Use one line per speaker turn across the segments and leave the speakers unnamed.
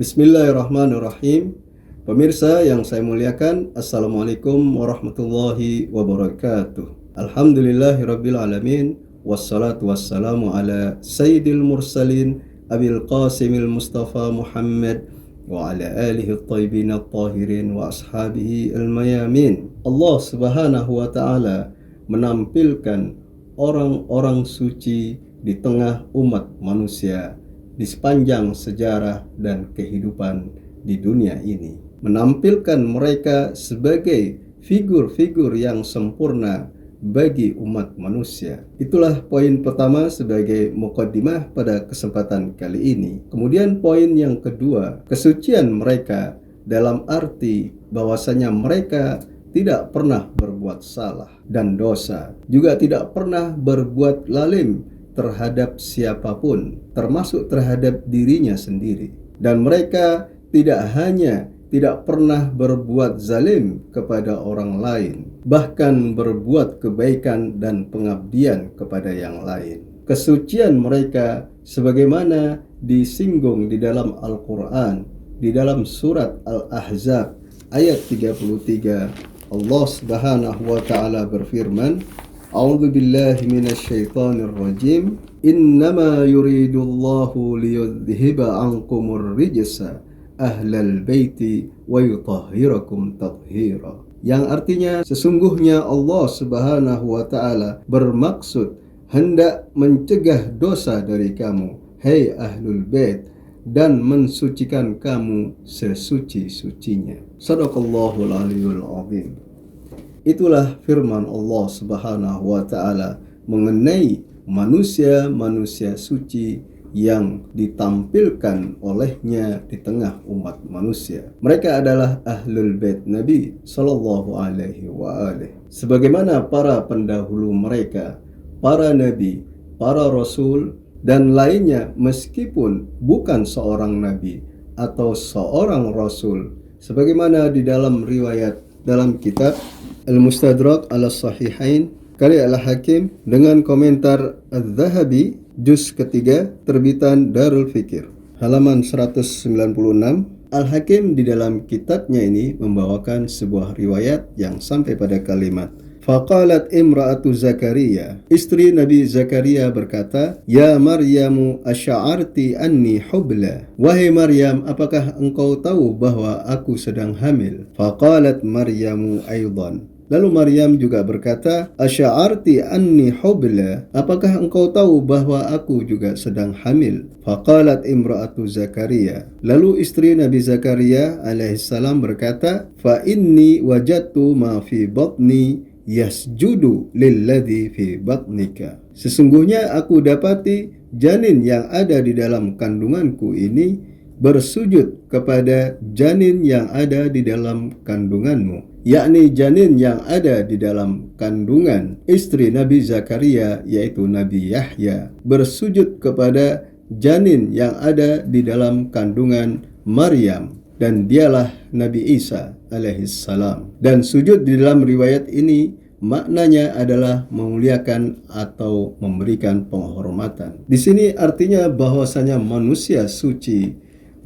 Bismillahirrahmanirrahim. Pemirsa yang saya muliakan, Assalamualaikum warahmatullahi wabarakatuh. Alhamdulillahirabbil alamin, wassalatu wassalamu ala sayyidil mursalin Abil Qasimil Mustafa Muhammad wa ala alihi at-tayyibin at-tahirin wa ashabihi al-mayamin. Allah Subhanahu wa taala menampilkan orang-orang suci di tengah umat manusia di sepanjang sejarah dan kehidupan di dunia ini, menampilkan mereka sebagai figur-figur yang sempurna bagi umat manusia. Itulah poin pertama sebagai muqaddimah pada kesempatan kali ini. Kemudian poin yang kedua, kesucian mereka dalam arti bahwasanya mereka tidak pernah berbuat salah dan dosa, juga tidak pernah berbuat lalim terhadap siapapun, termasuk terhadap dirinya sendiri. Dan mereka tidak pernah berbuat zalim kepada orang lain, bahkan berbuat kebaikan dan pengabdian kepada yang lain. Kesucian mereka sebagaimana disinggung di dalam Al-Quran, di dalam surat Al-Ahzab ayat 33, Allah Subhanahu wa ta'ala berfirman, A'udzu billahi minasyaitonir rajim. Innama yuridullahu liyudhhiba 'ankumur rijsa ahlal baiti wa yutahhirakum tathhira. Yang artinya sesungguhnya Allah Subhanahu wa taala bermaksud hendak mencegah dosa dari kamu, hai ahlul bait, dan mensucikan kamu sesuci-sucinya. Shadaqallahul aliyul azim. Itulah firman Allah Subhanahu wa ta'ala mengenai manusia-manusia suci yang ditampilkan olehnya di tengah umat manusia. Mereka adalah ahlul bait Nabi sallallahu alaihi wa alihi. Sebagaimana para pendahulu mereka, para nabi, para rasul dan lainnya, meskipun bukan seorang nabi atau seorang rasul, sebagaimana di dalam riwayat dalam kitab Al-Mustadrak ala Sahihain karya Al-Hakim dengan komentar Al-Zahabi juz ketiga terbitan Darul Fikir halaman 196. Al-Hakim di dalam kitabnya ini membawakan sebuah riwayat yang sampai pada kalimat Faqalat imra'atu Zakaria, istri Nabi Zakaria berkata, Ya Maryamu asya'arti anni hubla. Wahai Maryam, apakah engkau tahu bahwa aku sedang hamil? Faqalat Maryamu aydan. Lalu Maryam juga berkata, Asya'arti anni hubla. Apakah engkau tahu bahwa aku juga sedang hamil? Faqalat imra'atu Zakaria. Lalu istri Nabi Zakaria alaihissalam berkata, Fa inni wajadtu ma fi batni yasjudu lilladzi fi batnika. Sesungguhnya aku dapati janin yang ada di dalam kandunganku ini bersujud kepada janin yang ada di dalam kandunganmu, yakni janin yang ada di dalam kandungan istri Nabi Zakaria, yaitu Nabi Yahya, bersujud kepada janin yang ada di dalam kandungan Maryam, dan dialah Nabi Isa alaihissalam. Dan sujud di dalam riwayat ini maknanya adalah memuliakan atau memberikan penghormatan. Di sini artinya bahwasanya manusia suci,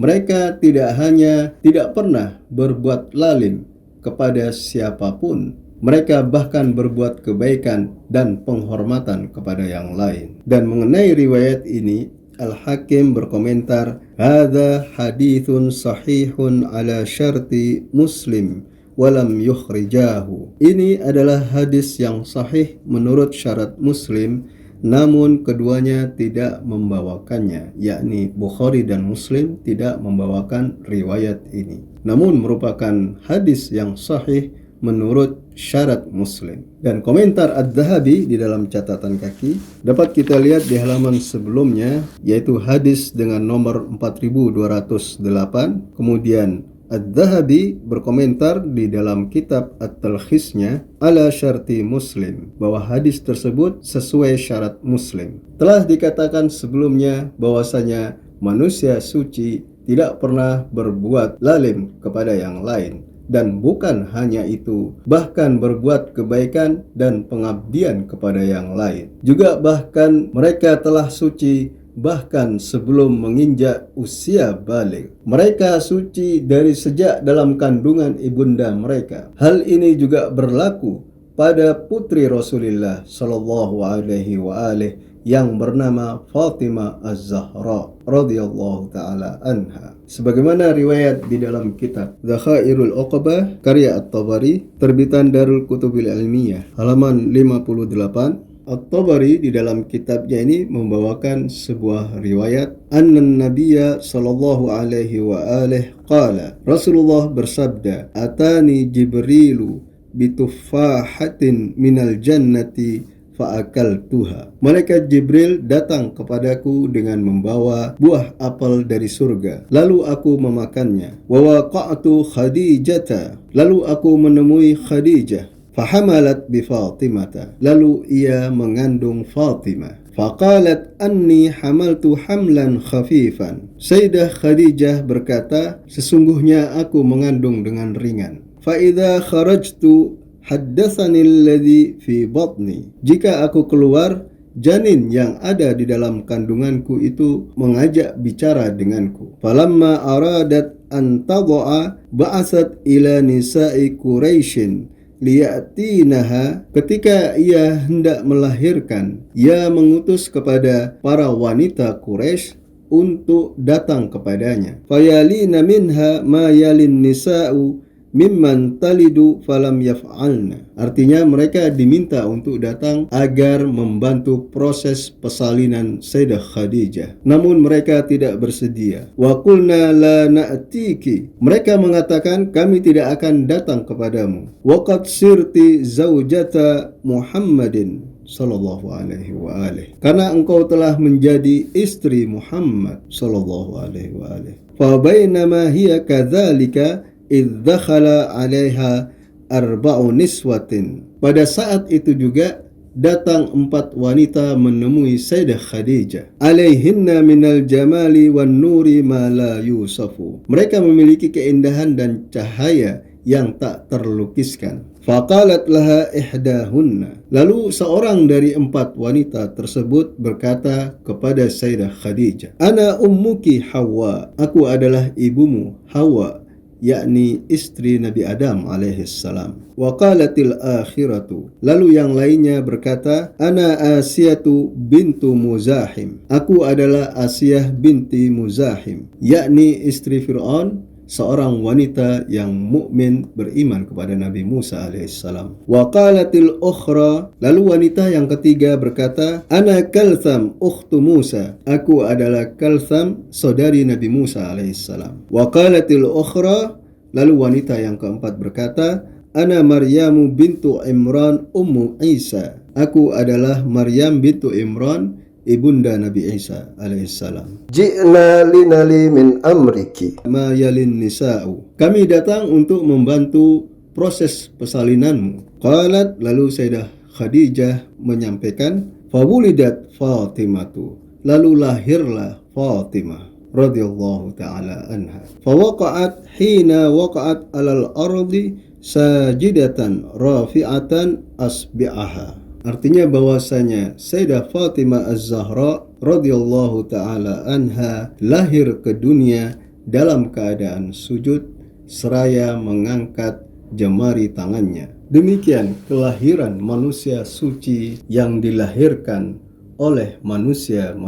mereka tidak pernah berbuat lalim kepada siapapun. Mereka bahkan berbuat kebaikan dan penghormatan kepada yang lain. Dan mengenai riwayat ini, Al-Hakim berkomentar, Hadza hadithun sahihun ala syarti Muslim walam yukhrijahu. Ini adalah hadis yang sahih menurut syarat Muslim, namun keduanya tidak membawakannya, yakni Bukhari dan Muslim tidak membawakan riwayat ini. Namun merupakan hadis yang sahih menurut syarat Muslim. Dan komentar Ad-Dhahabi di dalam catatan kaki dapat kita lihat di halaman sebelumnya, yaitu hadis dengan nomor 4208. Kemudian Ad-Dhahabi berkomentar di dalam kitab At-Talkhisnya ala syarti Muslim, bahwa hadis tersebut sesuai syarat Muslim. Telah dikatakan sebelumnya bahwasanya manusia suci tidak pernah berbuat lalim kepada yang lain. Dan bukan hanya itu, bahkan berbuat kebaikan dan pengabdian kepada yang lain. Juga bahkan mereka telah suci bahkan sebelum menginjak usia balik. Mereka suci dari sejak dalam kandungan ibunda mereka. Hal ini juga berlaku pada putri Rasulullah sallallahu alaihi wa alihi yang bernama Fatimah Az-Zahra radhiyallahu taala anha. Sebagaimana riwayat di dalam kitab Dzakhairul Uqbah karya At-Tabari terbitan Darul Kutubil Ilmiyah halaman 58. At-Tabari di dalam kitabnya ini membawakan sebuah riwayat annan nabiyya sallallahu alaihi wa alihi qala, Rasulullah bersabda, atani Jibrilu bituffahatin minal jannati fa'akaltuha. Malaikat Jibril datang kepadaku dengan membawa buah apel dari surga, lalu aku memakannya. Wa waqa'tu Khadijata, lalu aku menemui Khadijah. Fahamalat bi Fatimata, lalu ia mengandung Fatimah. Faqalat anni hamaltu hamlan khafifan. Sayyidah Khadijah berkata, sesungguhnya aku mengandung dengan ringan. Fa idza kharajtu haddatsani alladhi fi batni. Jika aku keluar, janin yang ada di dalam kandunganku itu mengajak bicara denganku. Falamma aradat an tad'a ba'asat ila nisa'i Quraisyin liya'tinaha. Ketika ia hendak melahirkan, ia mengutus kepada para wanita Quraisy untuk datang kepadanya. Fayalina minha ma yalin nisa'u mimman talidu falam yaf'alna. Artinya mereka diminta untuk datang agar membantu proses persalinan Sayyidah Khadijah. Namun mereka tidak bersedia. Wa qulna la na'tiki. Mereka mengatakan kami tidak akan datang kepadamu. Wa qad sirti zaujata Muhammadin sallallahu alaihi wa alihi. Karena engkau telah menjadi istri Muhammad sallallahu alaihi wa alihi. Fa bainama hiya kadzalika idh dakhala 'alaiha arba'u niswatin. Pada saat itu juga datang 4 wanita menemui Sayyidah Khadijah. Alaihinna minal jamali wan nuri ma la yusafu. Mereka memiliki keindahan dan cahaya yang tak terlukiskan. Faqalat laha ihdahunna. Lalu seorang dari 4 wanita tersebut berkata kepada Sayyidah Khadijah, ana ummuki Hawa. Aku adalah ibumu Hawa, yakni istri Nabi Adam alaihissalam. Wa qalatil akhiratu. Lalu yang lainnya berkata, ana Asiyatu bintu Muzahim. Aku adalah Asiyah binti Muzahim, yakni istri Fir'aun, seorang wanita yang mukmin beriman kepada Nabi Musa alaihissalam. Wa qalatil ukhra. Lalu wanita yang ketiga berkata, ana Kaltham ukhtu Musa. Aku adalah Kaltham, saudari Nabi Musa alaihissalam. Wa qalatil ukhra. Lalu wanita yang keempat berkata, ana Maryamu bintu Imran ummu Isa. Aku adalah Maryam bintu Imran, ibunda Nabi Isa alaihissalam. Ji'na linali min amriki ma yalin nisa'u. Kami datang untuk membantu proses persalinanmu. Qalat. Lalu Sayyidah Khadijah menyampaikan, fawulidat Fatimatu. Lalu lahirlah Fatimah radhiyallahu ta'ala anha. Fawaqa'at hina waqa'at alal ardi sajidatan rafi'atan asbi'aha. Artinya bahwasanya Sayyidah Fatimah Az-Zahra radhiyallahu taala anha lahir ke dunia dalam keadaan sujud seraya mengangkat jemari tangannya. Demikian kelahiran manusia suci yang dilahirkan oleh manusia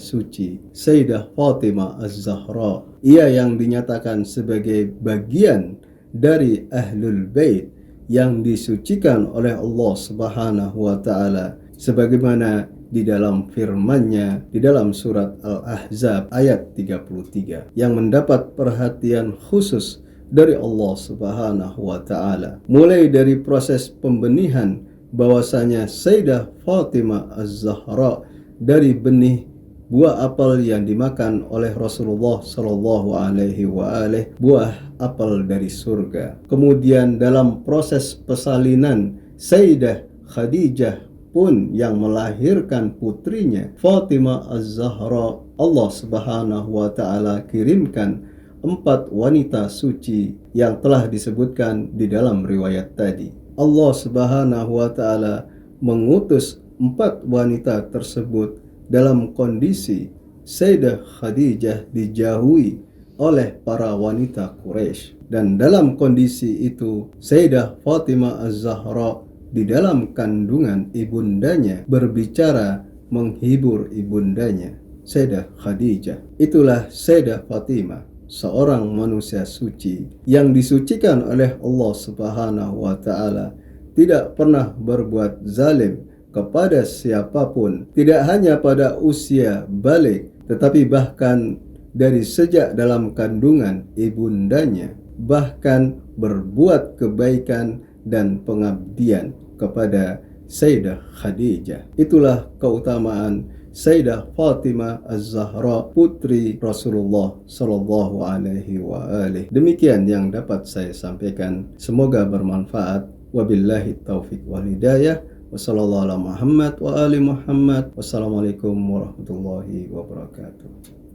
suci, Sayyidah Fatimah Az-Zahra. Ia yang dinyatakan sebagai bagian dari Ahlul Bait yang disucikan oleh Allah Subhanahu wa taala, sebagaimana di dalam firman-Nya di dalam surat Al-Ahzab ayat 33, yang mendapat perhatian khusus dari Allah Subhanahu wa taala, mulai dari proses pembenihan bahwasanya Sayyidah Fatimah Az-Zahra dari benih buah apel yang dimakan oleh Rasulullah sallallahu alaihi wa alihi, buah apel dari surga. Kemudian dalam proses persalinan, Sayyidah Khadijah pun yang melahirkan putrinya Fatimah Az-Zahra. Allah Subhanahu wa taala kirimkan 4 wanita suci yang telah disebutkan di dalam riwayat tadi. Allah Subhanahu wa taala mengutus 4 wanita tersebut dalam kondisi Sayyidah Khadijah dijauhi oleh para wanita Quraisy. Dan dalam kondisi itu, Sayyidah Fatimah Az-Zahra di dalam kandungan ibundanya berbicara menghibur ibundanya, Sayyidah Khadijah. Itulah Sayyidah Fatimah, seorang manusia suci yang disucikan oleh Allah Subhanahu wa taala, tidak pernah berbuat zalim kepada siapapun, tidak hanya pada usia balik, tetapi bahkan dari sejak dalam kandungan ibundanya, bahkan berbuat kebaikan dan pengabdian kepada Sayyidah Khadijah. Itulah keutamaan Sayyidah Fatimah Az-Zahra, putri Rasulullah sallallahu alaihi wa alihi. Demikian yang dapat saya sampaikan. Semoga bermanfaat. Wabillahi taufiq wal hidayah. Wassallallahu ala Muhammad wa ali Muhammad. Wassalamualaikum warahmatullahi wabarakatuh.